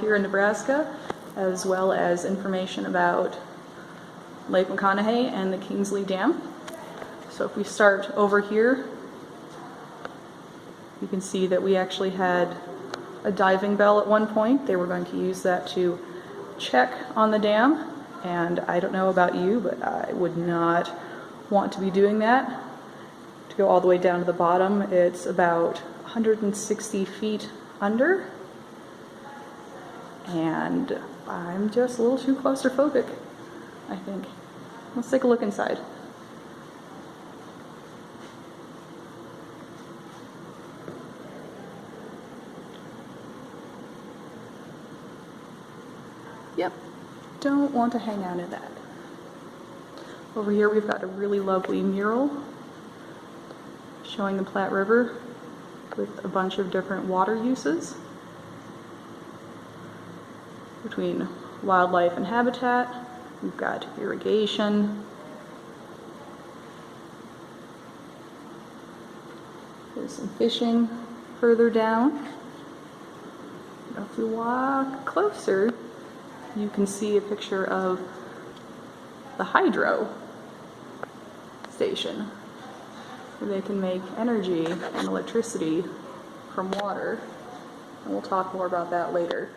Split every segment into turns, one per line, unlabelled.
here in Nebraska, as well as information about Lake McConaughy and the Kingsley Dam. So if we start over here, you can see that we actually had a diving bell at one point. They were going to use that to check on the dam, and I don't know about you, but I would not want to be doing that. To go all the way down to the bottom, it's about 160 feet under, and I'm just a little too claustrophobic, I think. Let's take a look inside. Yep, don't want to hang out in that. Over here we've got a really lovely mural showing the Platte River with a bunch of different water uses between wildlife and habitat. We've got irrigation. There's some fishing further down. If we walk closer, you can see a picture of the hydro station, where they can make energy and electricity from water, and we'll talk more about that later.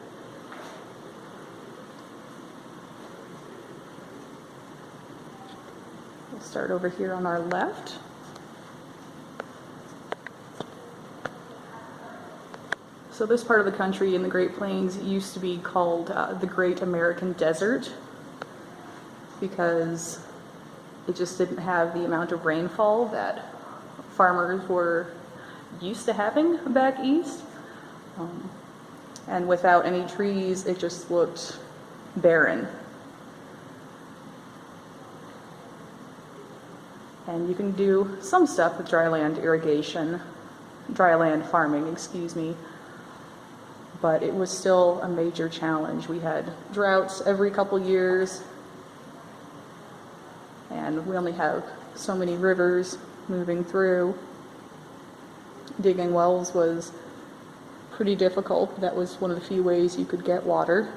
We'll start over here on our left. So this part of the country in the Great Plains used to be called the Great American Desert, because it just didn't have the amount of rainfall that farmers were used to having back east. And without any trees, it just looked barren. And you can do some stuff with dryland farming, excuse me, but it was still a major challenge. We had droughts every couple years, and we only have so many rivers moving through. Digging wells was pretty difficult. That was one of the few ways you could get water.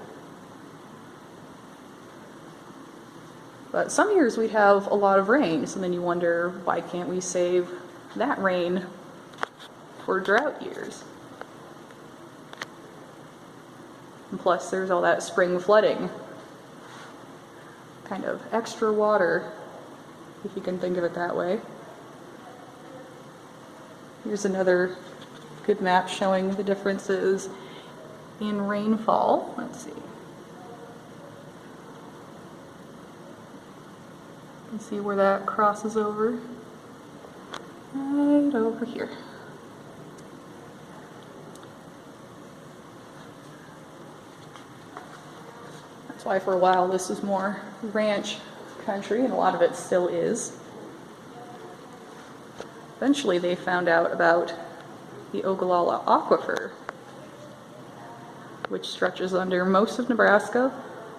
But some years we'd have a lot of rain, so then you wonder, why can't we save that rain for drought years? And plus there's all that spring flooding, kind of extra water, if you can think of it that way. Here's another good map showing the differences in rainfall. Let's see. You can see where that crosses over. Right over here. That's why for a while this was more ranch country, and a lot of it still is. Eventually they found out about the Ogallala Aquifer, which stretches under most of Nebraska,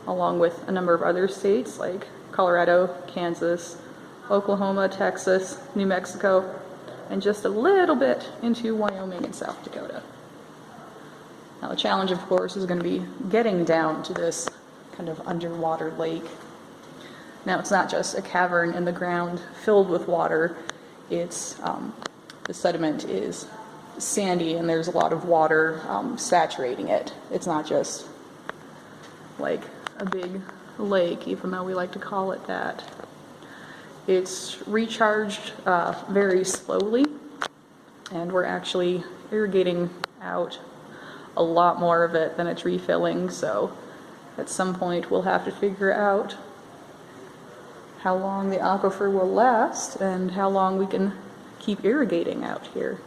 along with a number of other states like Colorado, Kansas, Oklahoma, Texas, New Mexico, and just a little bit into Wyoming and South Dakota. Now the challenge, of course, is going to be getting down to this kind of underwater lake. Now it's not just a cavern in the ground filled with water. It's the sediment is sandy, and there's a lot of water saturating it. It's not just like a big lake, even though we like to call it that. It's recharged very slowly, and we're actually irrigating out a lot more of it than it's refilling, so at some point we'll have to figure out how long the aquifer will last and how long we can keep irrigating out here.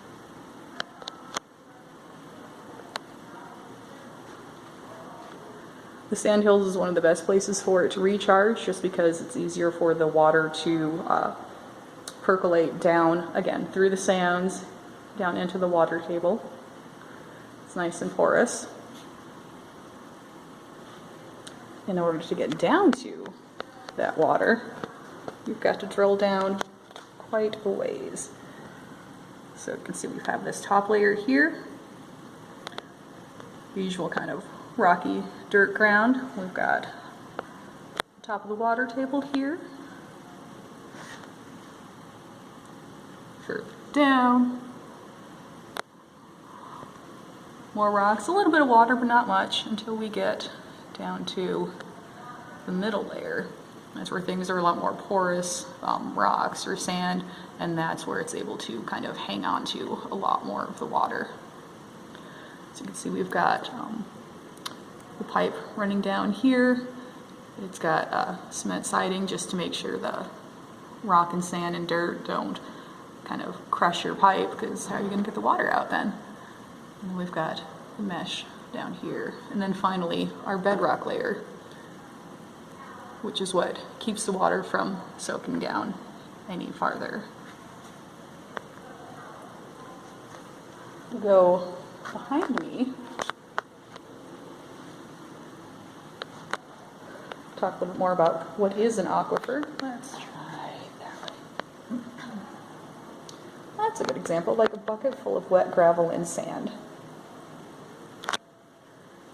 The sandhills is one of the best places for it to recharge, just because it's easier for the water to percolate down, again, through the sands, down into the water table. It's nice and porous. In order to get down to that water, you've got to drill down quite a ways. So you can see we have this top layer here, usual kind of rocky dirt ground. We've got the top of the water table here. Further down. More rocks, a little bit of water, but not much until we get down to the middle layer. That's where things are a lot more porous, rocks or sand, and that's where it's able to kind of hang on to a lot more of the water. So you can see we've got the pipe running down here. It's got cement siding just to make sure the rock and sand and dirt don't kind of crush your pipe, because how are you going to get the water out then? And we've got the mesh down here. And then finally our bedrock layer, which is what keeps the water from soaking down any farther. We'll go behind me, talk a little bit more about what is an aquifer. Let's try that way. That's a good example, like a bucket full of wet gravel and sand.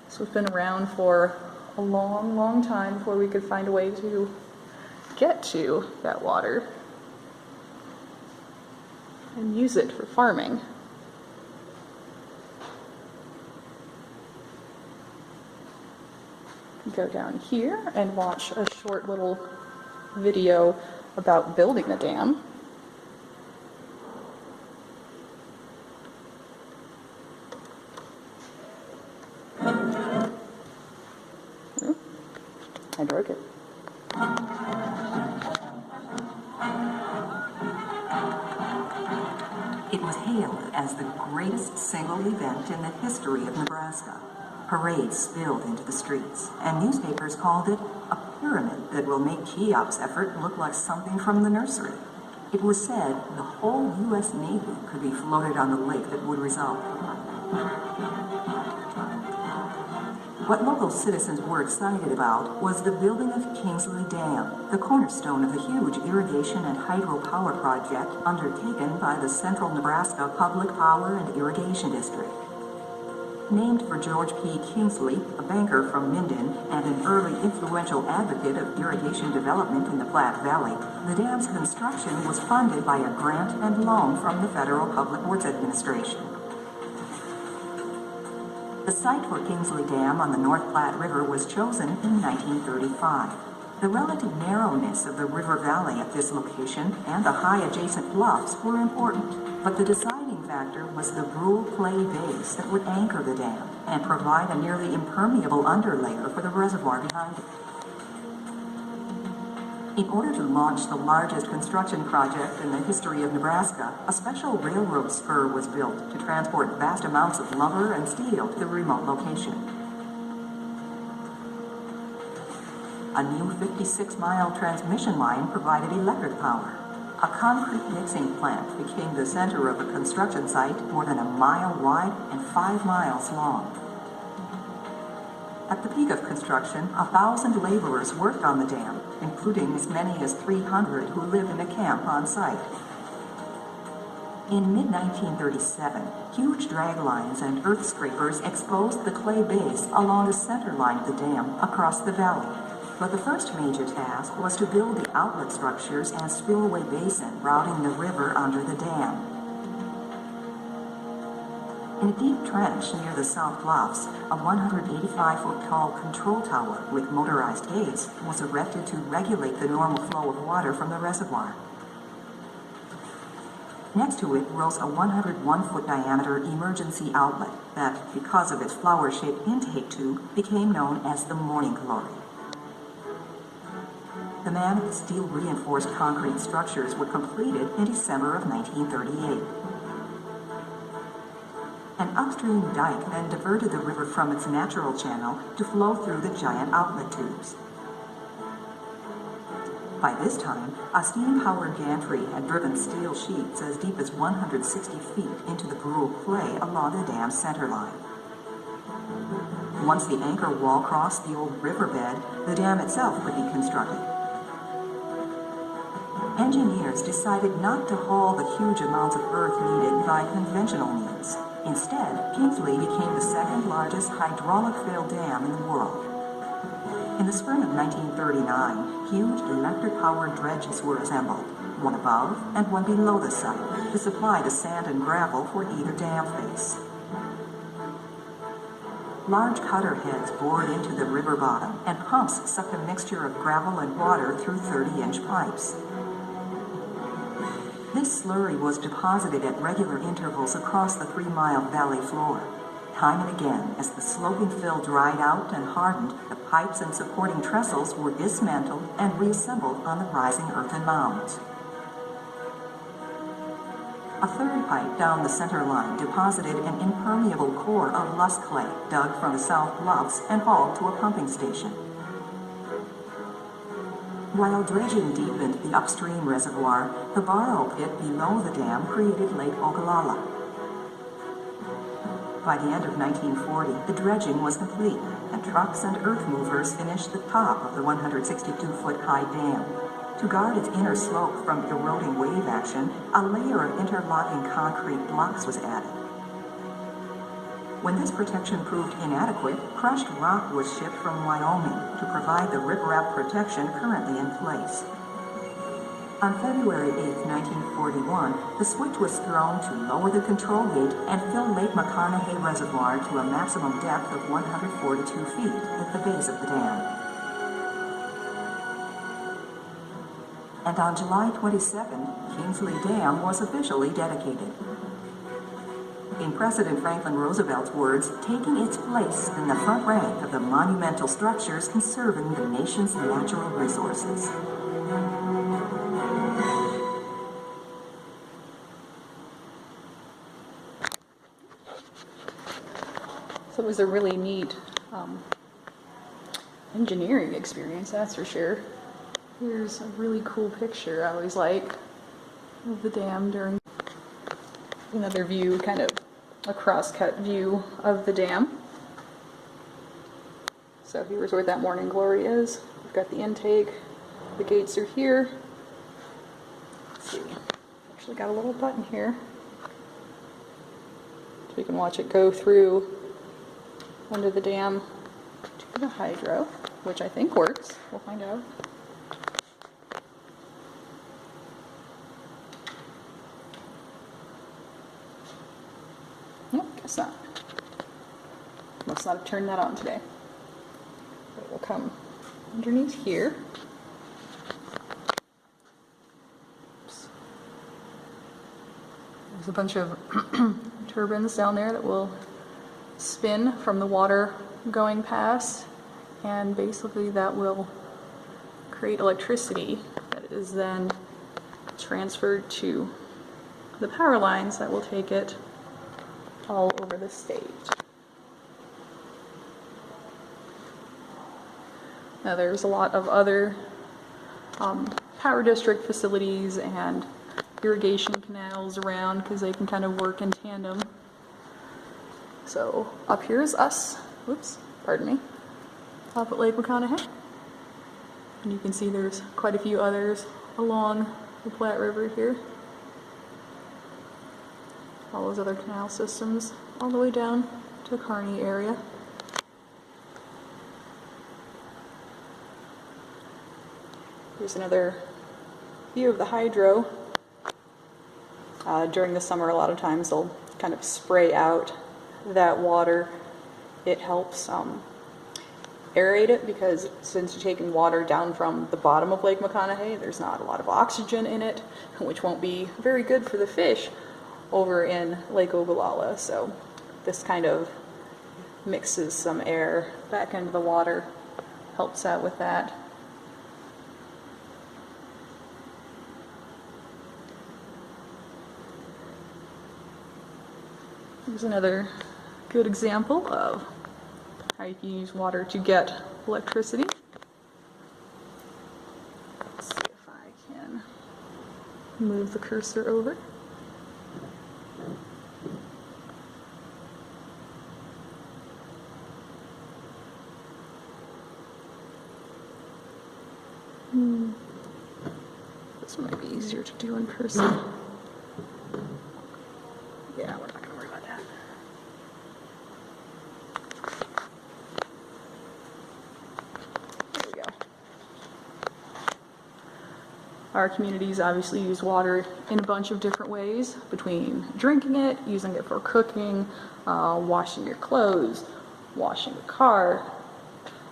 So it's been around for a long, long time before we could find a way to get to that water and use it for farming. Go down here and watch a short little video about building a dam. I broke it.
It was hailed as the greatest single event in the history of Nebraska. Parades spilled into the streets, and newspapers called it a pyramid that will make Cheop's effort look like something from the nursery. It was said the whole U.S. Navy could be floated on the lake that would result. What local citizens were excited about was the building of Kingsley Dam, the cornerstone of the huge irrigation and hydropower project undertaken by the Central Nebraska Public Power and Irrigation District. Named for George P. Kingsley, a banker from Minden and an early influential advocate of irrigation development in the Platte Valley, the dam's construction was funded by a grant and loan from the Federal Public Works Administration. The site for Kingsley Dam on the North Platte River was chosen in 1935. The relative narrowness of the river valley at this location and the high adjacent bluffs were important, but the deciding factor was the gruel clay base that would anchor the dam and provide a nearly impermeable underlayer for the reservoir behind it. In order to launch the largest construction project in the history of Nebraska, a special railroad spur was built to transport vast amounts of lumber and steel to the remote location. A new 56-mile transmission line provided electric power. A concrete mixing plant became the center of a construction site more than a mile wide and 5 miles long. At the peak of construction, 1,000 laborers worked on the dam, including as many as 300 who lived in a camp on site. In mid-1937, huge drag lines and earth scrapers exposed the clay base along the center line of the dam across the valley. But the first major task was to build the outlet structures and spillway basin routing the river under the dam. In a deep trench near the South Bluffs, a 185-foot tall control tower with motorized gates was erected to regulate the normal flow of water from the reservoir. Next to it rose a 101-foot diameter emergency outlet that, because of its flower-shaped intake tube, became known as the Morning Glory. The mammoth steel-reinforced concrete structures were completed in December of 1938. An upstream dike then diverted the river from its natural channel to flow through the giant outlet tubes. By this time, a steam-powered gantry had driven steel sheets as deep as 160 feet into the gruel clay along the dam's center line. Once the anchor wall crossed the old riverbed, the dam itself could be constructed. Engineers decided not to haul the huge amounts of earth needed by conventional means. Instead, Kingsley became the second largest hydraulic fill dam in the world. In the spring of 1939, huge electric-powered dredges were assembled, one above and one below the site, to supply the sand and gravel for either dam face. Large cutter heads bored into the river bottom, and pumps sucked a mixture of gravel and water through 30-inch pipes. This slurry was deposited at regular intervals across the 3-mile valley floor. Time and again, as the sloping fill dried out and hardened, the pipes and supporting trestles were dismantled and reassembled on the rising earthen mounds. A third pipe down the center line deposited an impermeable core of lusk clay dug from the south bluffs and hauled to a pumping station. While dredging deepened the upstream reservoir, the borrow pit below the dam created Lake Ogallala. By the end of 1940, the dredging was complete, and trucks and earth movers finished the top of the 162-foot-high dam. To guard its inner slope from eroding wave action, a layer of interlocking concrete blocks was added. When this protection proved inadequate, crushed rock was shipped from Wyoming to provide the riprap protection currently in place. On February 8, 1941, the switch was thrown to lower the control gate and fill Lake McConaughy Reservoir to a maximum depth of 142 feet at the base of the dam. And on July 22, Kingsley Dam was officially dedicated. In President Franklin Roosevelt's words, taking its place in the front rank of the monumental structures conserving the nation's natural resources.
So it was a really neat engineering experience, that's for sure. Here's a really cool picture I always like of the dam during another view, kind of a cross-cut view of the dam. So here's where that morning glory is. We've got the intake, the gates are here. Let's see, actually got a little button here so we can watch it go through under the dam to the hydro, which I think works. We'll find out. Nope, guess not. Must not have turned that on today. But it will come underneath here. Oops. There's a bunch of turbines down there that will spin from the water going past, and basically that will create electricity that is then transferred to the power lines that will take it all over the state. Now there's a lot of other power district facilities and irrigation canals around because they can kind of work in tandem. So up here is us, whoops, pardon me, up at Lake McConaughy. And you can see there's quite a few others along the Platte River here. All those other canal systems all the way down to Kearney area. Here's another view of the hydro. During the summer, a lot of times they'll kind of spray out that water. It helps aerate it because since you're taking water down from the bottom of Lake McConaughy, there's not a lot of oxygen in it, which won't be very good for the fish over in Lake Ogallala. So this kind of mixes some air back into the water, helps out with that. Here's another good example of how you can use water to get electricity. Let's see if I can move the cursor over. This might be easier to do in person. Yeah, we're not going to worry about that. Our communities obviously use water in a bunch of different ways, between drinking it, using it for cooking, washing your clothes, washing the car.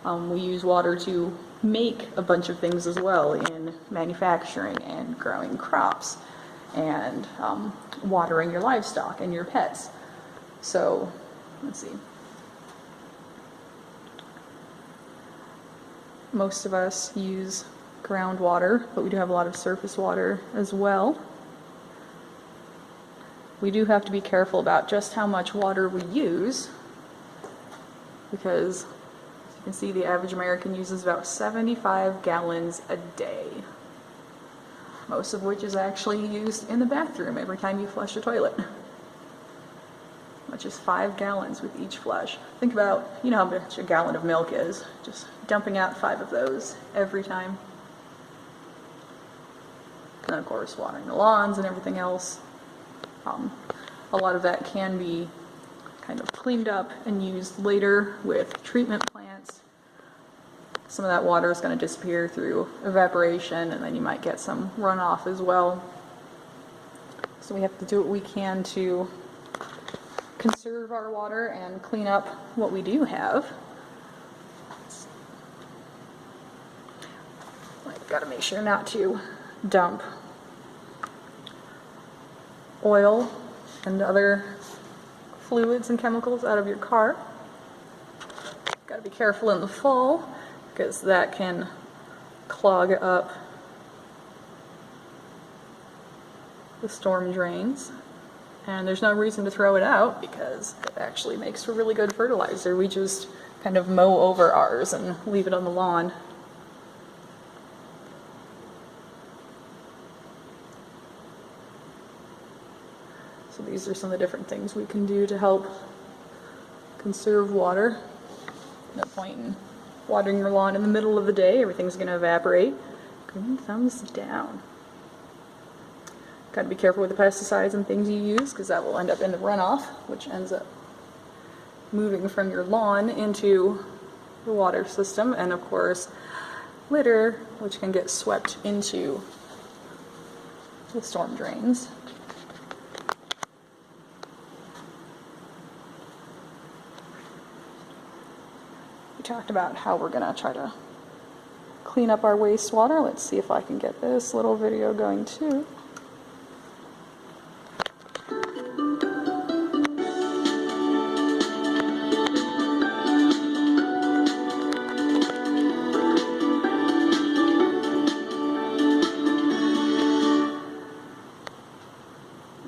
We use water to make a bunch of things as well in manufacturing and growing crops and watering your livestock and your pets. So, let's see. Most of us use groundwater, but we do have a lot of surface water as well. We do have to be careful about just how much water we use, because as you can see, the average American uses about 75 gallons a day, most of which is actually used in the bathroom every time you flush a toilet. Which is 5 gallons with each flush. Think about, you know how much a gallon of milk is, just dumping out 5 of those every time. And of course, watering the lawns and everything else. A lot of that can be kind of cleaned up and used later with treatment plants. Some of that water is going to disappear through evaporation, and then you might get some runoff as well. So we have to do what we can to conserve our water and clean up what we do have. I've got to make sure not to dump oil and other fluids and chemicals out of your car. Got to be careful in the fall, because that can clog up the storm drains. And there's no reason to throw it out, because it actually makes for really good fertilizer. We just kind of mow over ours and leave it on the lawn. So these are some of the different things we can do to help conserve water. No point in watering your lawn in the middle of the day. Everything's going to evaporate. Green thumbs down. Got to be careful with the pesticides and things you use, because that will end up in the runoff, which ends up moving from your lawn into the water system. And of course, litter, which can get swept into the storm drains. We talked about how we're going to try to clean up our wastewater. Let's see if I can get this little video going too.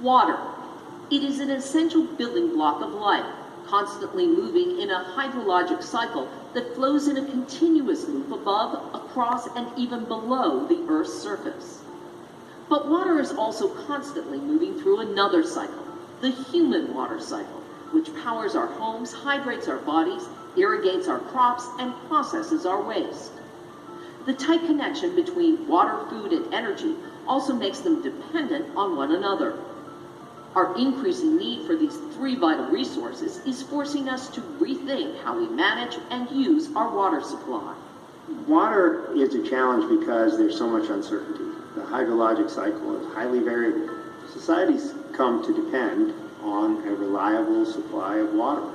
Water. It is an essential building block of life, constantly moving in a hydrologic cycle that flows in a continuous loop above, across, and even below the Earth's surface. But water is also constantly moving through another cycle, the human water cycle, which powers our homes, hydrates our bodies, irrigates our crops, and processes our waste. The tight connection between water, food, and energy also makes them dependent on one another. Our increasing need for these 3 vital resources is forcing us to rethink how we manage and use our water supply.
Water is a challenge because there's so much uncertainty. The hydrologic cycle is highly variable. Societies come to depend on a reliable supply of water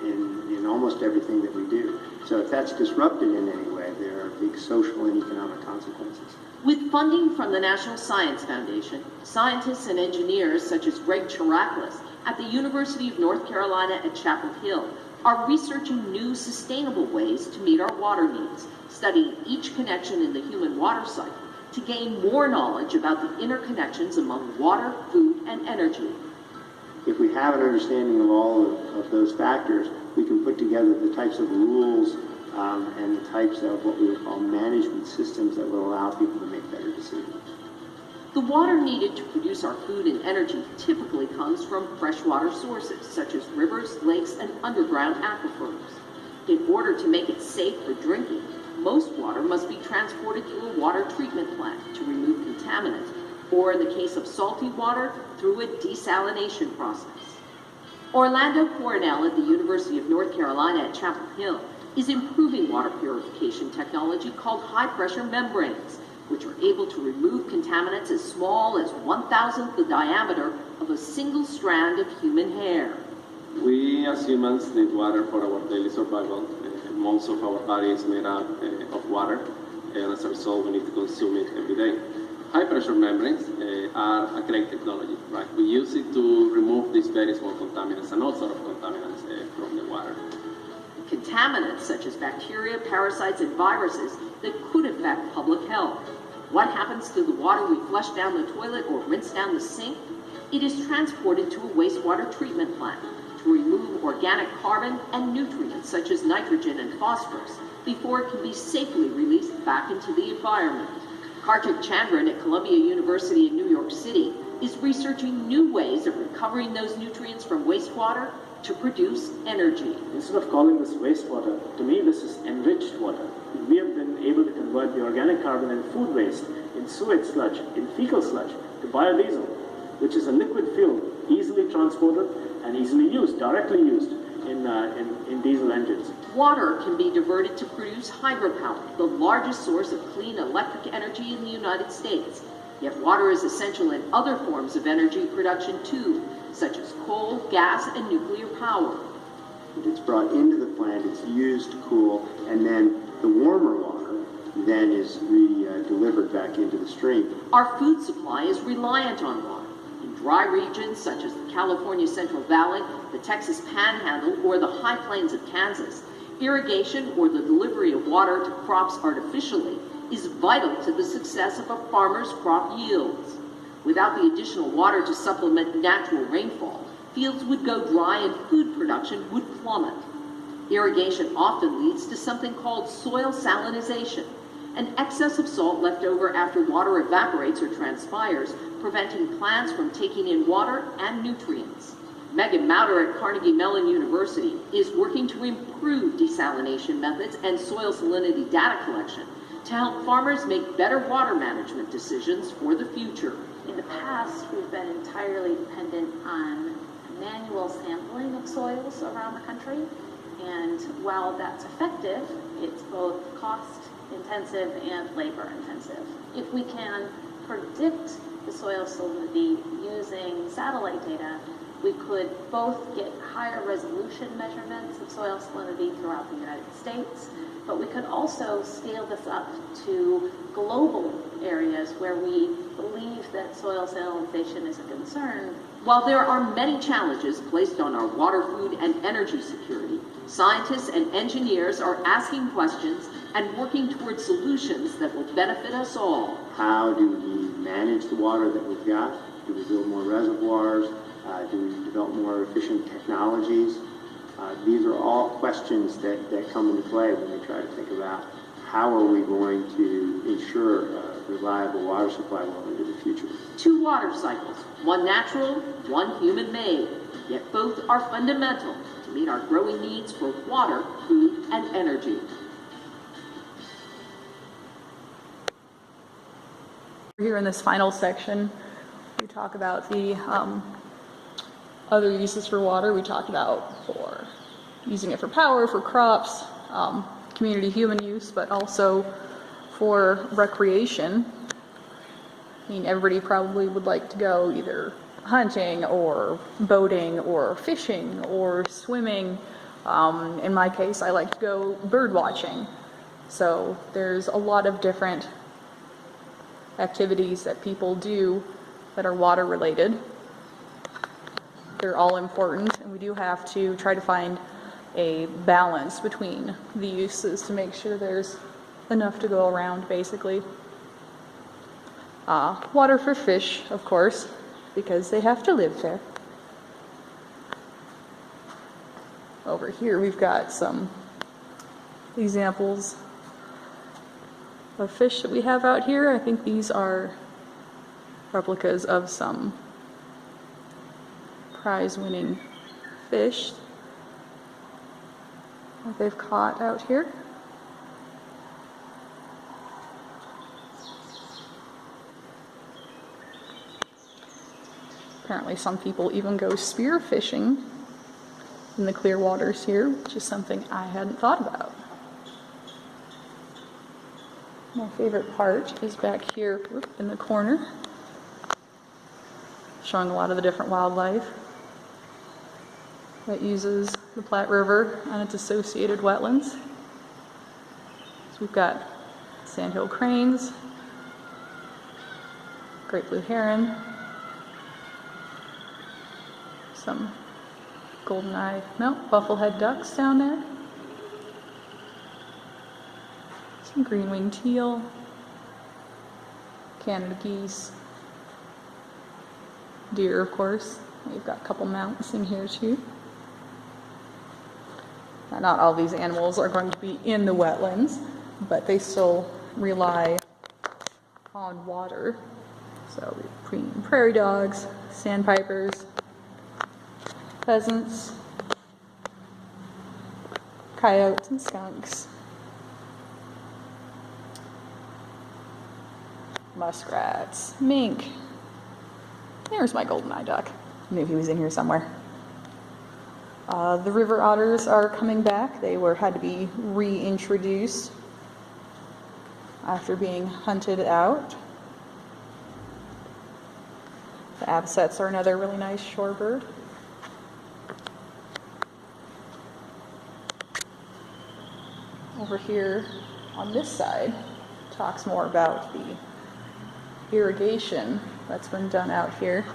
in almost everything that we do. So if that's disrupted in any way, there are big social and economic consequences.
With funding from the National Science Foundation, scientists and engineers such as Greg Chiracklis at the University of North Carolina at Chapel Hill are researching new sustainable ways to meet our water needs, studying each connection in the human water cycle to gain more knowledge about the interconnections among water, food, and energy.
If we have an understanding of all of those factors, we can put together the types of rules and the types of what we would call management systems that will allow people to make better decisions.
The water needed to produce our food and energy typically comes from freshwater sources such as rivers, lakes, and underground aquifers. In order to make it safe for drinking, most water must be transported through a water treatment plant to remove contaminants, or in the case of salty water, through a desalination process. Orlando Cornell at the University of North Carolina at Chapel Hill is improving water purification technology called high-pressure membranes, which are able to remove contaminants as small as 1,000th the diameter of a single strand of human hair.
We as humans need water for our daily survival. Most of our body is made up of water, and as a result, we need to consume it every day. High pressure membranes are a great technology, right? We use it to remove these very small contaminants and all sort of contaminants from the water.
Contaminants such as bacteria, parasites, and viruses that could affect public health. What happens to the water we flush down the toilet or rinse down the sink? It is transported to a wastewater treatment plant to remove organic carbon and nutrients such as nitrogen and phosphorus before it can be safely released back into the environment. Kartik Chandran at Columbia University in New York City is researching new ways of recovering those nutrients from wastewater to produce energy.
Instead of calling this wastewater, to me this is enriched water. We have been able to convert the organic carbon in food waste, in sewage sludge, in fecal sludge, to biodiesel, which is a liquid fuel easily transported and easily used, directly used in diesel engines.
Water can be diverted to produce hydropower, the largest source of clean electric energy in the United States. Yet water is essential in other forms of energy production too, such as coal, gas, and nuclear power.
It's brought into the plant, it's used to cool, and then the warmer water then is delivered back into the stream.
Our food supply is reliant on water. In dry regions such as the California Central Valley, the Texas Panhandle, or the high plains of Kansas, irrigation or the delivery of water to crops artificially is vital to the success of a farmer's crop yields. Without the additional water to supplement natural rainfall, fields would go dry and food production would plummet. Irrigation often leads to something called soil salinization, an excess of salt left over after water evaporates or transpires, preventing plants from taking in water and nutrients. Megan Mauder at Carnegie Mellon University is working to improve desalination methods and soil salinity data collection to help farmers make better water management decisions for the future.
In the past, we've been entirely dependent on manual sampling of soils around the country, and while that's effective, it's both cost-intensive and labor-intensive. If we can predict the soil salinity using satellite data, we could both get higher resolution measurements of soil salinity throughout the United States, but we could also scale this up to global areas where we believe that soil salinization is a concern.
While there are many challenges placed on our water, food, and energy security, scientists and engineers are asking questions and working towards solutions that will benefit us all.
How do we manage the water that we've got? Do we build more reservoirs? Do we develop more efficient technologies? These are all questions that come into play when we try to think about how are we going to ensure a reliable water supply well into the future.
2 water cycles, one natural, one human-made, yet both are fundamental to meet our growing needs for water, food, and energy.
Here in this final section, we talk about the other uses for water. We talked about for using it for power, for crops, community human use, but also for recreation. I mean, everybody probably would like to go either hunting or boating or fishing or swimming. In my case, I like to go bird watching. So there's a lot of different activities that people do that are water related. They're all important, and we do have to try to find a balance between the uses to make sure there's enough to go around, basically. Water for fish, of course, because they have to live there. Over here we've got some examples of fish that we have out here. I think these are replicas of some prize-winning fish that they've caught out here. Apparently some people even go spear fishing in the clear waters here, which is something I hadn't thought about. My favorite part is back here in the corner, showing a lot of the different wildlife that uses the Platte River and its associated wetlands. So we've got sandhill cranes, great blue heron, some bufflehead ducks down there, some green-winged teal, Canada geese, deer, of course. We've got a couple mounts in here too. Now, not all these animals are going to be in the wetlands, but they still rely on water. So we have prairie dogs, sandpipers, pheasants, coyotes, and skunks, muskrats, mink. There's my golden-eye duck. I knew he was in here somewhere. The river otters are coming back. They had to be reintroduced after being hunted out. The avocets are another really nice shorebird. Over here on this side talks more about the irrigation that's been done out here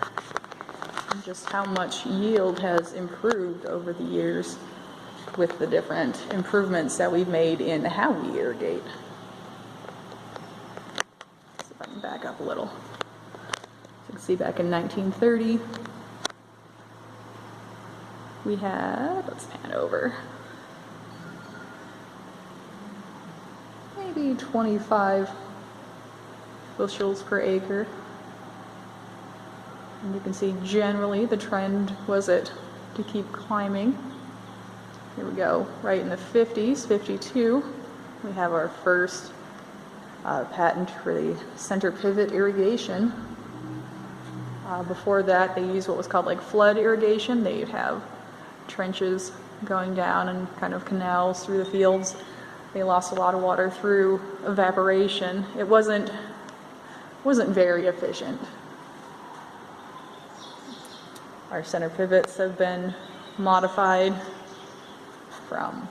and just how much yield has improved over the years with the different improvements that we've made in how we irrigate. See if I can back up a little. You can see back in 1930 we had, let's pan over, maybe 25 bushels per acre. And you can see generally the trend was to keep climbing. Here we go, right in the 50s, 52, we have our first patent for the center pivot irrigation. Before that, they used what was called like flood irrigation. They'd have trenches going down and kind of canals through the fields. They lost a lot of water through evaporation. It wasn't very efficient. Our center pivots have been modified from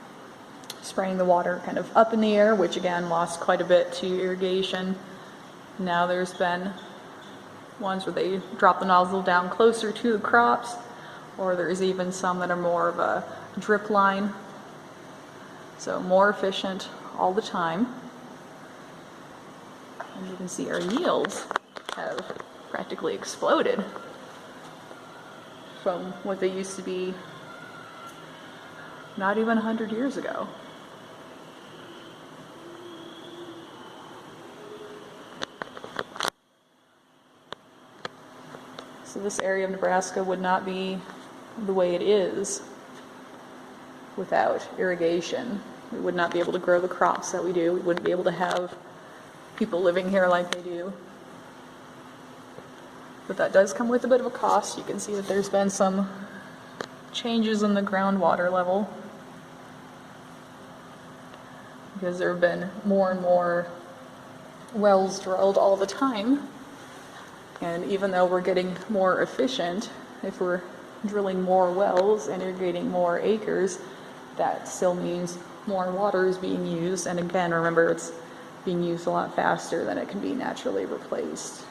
spraying the water kind of up in the air, which again lost quite a bit to irrigation. Now there's been ones where they drop the nozzle down closer to the crops, or there's even some that are more of a drip line. So more efficient all the time. And you can see our yields have practically exploded from what they used to be not even 100 years ago. So this area of Nebraska would not be the way it is without irrigation. We would not be able to grow the crops that we do. We wouldn't be able to have people living here like they do. But that does come with a bit of a cost. You can see that there's been some changes in the groundwater level because there have been more and more wells drilled all the time. And even though we're getting more efficient, if we're drilling more wells and irrigating more acres, that still means more water is being used. And again, remember, it's being used a lot faster than it can be naturally replaced.